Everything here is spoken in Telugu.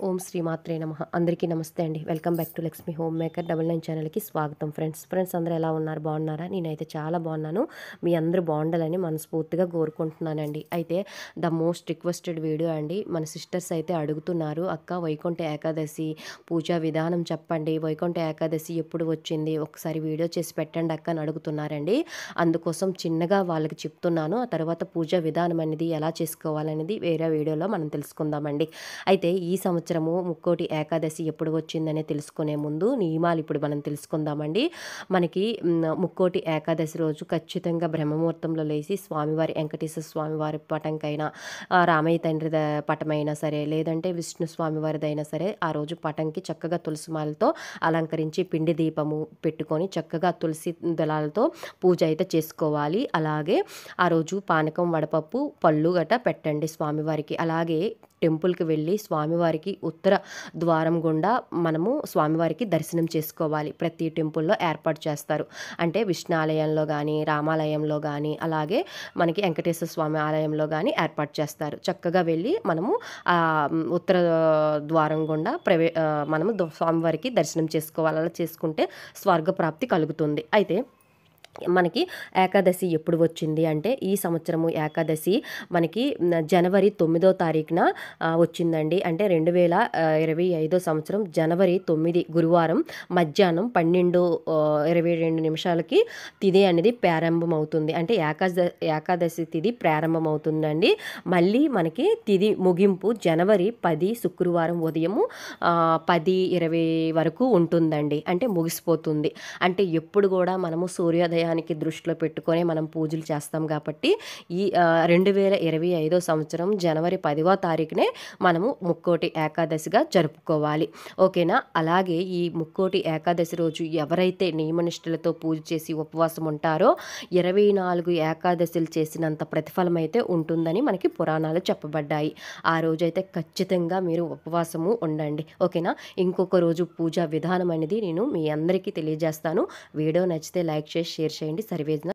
ఓం శ్రీ మాత్రే నమః. అందరికీ నమస్తే అండి. Welcome back to Lakshmi home maker 99 ఛానల్కి స్వాగతం. ఫ్రెండ్స్ అందరూ ఎలా ఉన్నారు? బాగున్నారా? నేనైతే చాలా బాగున్నాను. మీ అందరూ బాగుండాలని మనస్ఫూర్తిగా కోరుకుంటున్నానండి. అయితే ద మోస్ట్ రిక్వెస్టెడ్ వీడియో అండి. మన సిస్టర్స్ అయితే అడుగుతున్నారు, అక్క వైకుంఠ ఏకాదశి పూజా విధానం చెప్పండి, వైకుంఠ ఏకాదశి ఎప్పుడు వచ్చింది, ఒకసారి వీడియో చేసి పెట్టండి అక్క అని అడుగుతున్నారండి. అందుకోసం చిన్నగా వాళ్ళకి చెప్తున్నాను. ఆ తర్వాత పూజా విధానం అనేది ఎలా చేసుకోవాలనేది వేరే వీడియోలో మనం తెలుసుకుందామండి. అయితే ఈ సంవత్సరము ముక్కోటి ఏకాదశి ఎప్పుడు వచ్చిందనే తెలుసుకునే ముందు నియమాలు ఇప్పుడు మనం తెలుసుకుందామండి. మనకి ముక్కోటి ఏకాదశి రోజు ఖచ్చితంగా బ్రహ్మముహూర్తంలో లేచి స్వామివారి వెంకటేశ్వర స్వామివారి పటంకైనా, రామయ్య తండ్రి పటమైనా సరే, లేదంటే విష్ణు స్వామివారిదైనా సరే, ఆ రోజు పటంకి చక్కగా తులసిమాలతో అలంకరించి పిండి దీపము పెట్టుకొని చక్కగా తులసి దళాలతో పూజ అయితే చేసుకోవాలి. అలాగే ఆ రోజు పానకం, వడపప్పు, పళ్ళు గట పెట్టండి స్వామివారికి. అలాగే టెంపుల్కి వెళ్ళి స్వామివారికి ఉత్తర ద్వారం గుండా మనము స్వామివారికి దర్శనం చేసుకోవాలి. ప్రతి టెంపుల్లో ఏర్పాటు చేస్తారు. అంటే విష్ణు ఆలయంలో కానీ, రామాలయంలో కానీ, అలాగే మనకి వెంకటేశ్వర స్వామి ఆలయంలో కానీ ఏర్పాటు చేస్తారు. చక్కగా వెళ్ళి మనము ఉత్తర ద్వారం గుండా మనము స్వామివారికి దర్శనం చేసుకోవాలి. అలా చేసుకుంటే స్వర్గప్రాప్తి కలుగుతుంది. అయితే మనకి ఏకాదశి ఎప్పుడు వచ్చింది అంటే, ఈ సంవత్సరము ఏకాదశి మనకి జనవరి 9వ తారీఖున వచ్చిందండి. అంటే 2025 సంవత్సరం జనవరి 9 గురువారం మధ్యాహ్నం 12:22 తిథి అనేది ప్రారంభమవుతుంది. అంటే ఏకాదశి తిథి ప్రారంభమవుతుందండి. మళ్ళీ మనకి తిథి ముగింపు జనవరి 10 శుక్రవారం ఉదయము 10:20 వరకు ఉంటుందండి. అంటే ముగిసిపోతుంది. అంటే ఎప్పుడు కూడా మనము సూర్యోదయానికి దృష్టిలో పెట్టుకొని మనం పూజలు చేస్తాం కాబట్టి ఈ 2025 సంవత్సరం జనవరి 10వ తారీఖునే మనము ముక్కోటి ఏకాదశిగా జరుపుకోవాలి. ఓకేనా? అలాగే ఈ ముక్కోటి ఏకాదశి రోజు ఎవరైతే నియమనిష్టలతో పూజ చేసి ఉపవాసం ఉంటారో 24 ఏకాదశులు చేసినంత ప్రతిఫలం అయితే ఉంటుందని మనకి పురాణాలు చెప్పబడ్డాయి. ఆ రోజైతే ఖచ్చితంగా మీరు ఉపవాసము ఉండండి. ఓకేనా? ఇంకొక రోజు పూజా విధానం అనేది నేను మీ అందరికీ తెలియజేస్తాను. వీడియో నచ్చితే లైక్ చేసి షేర్ చేయండి. సర్వేజన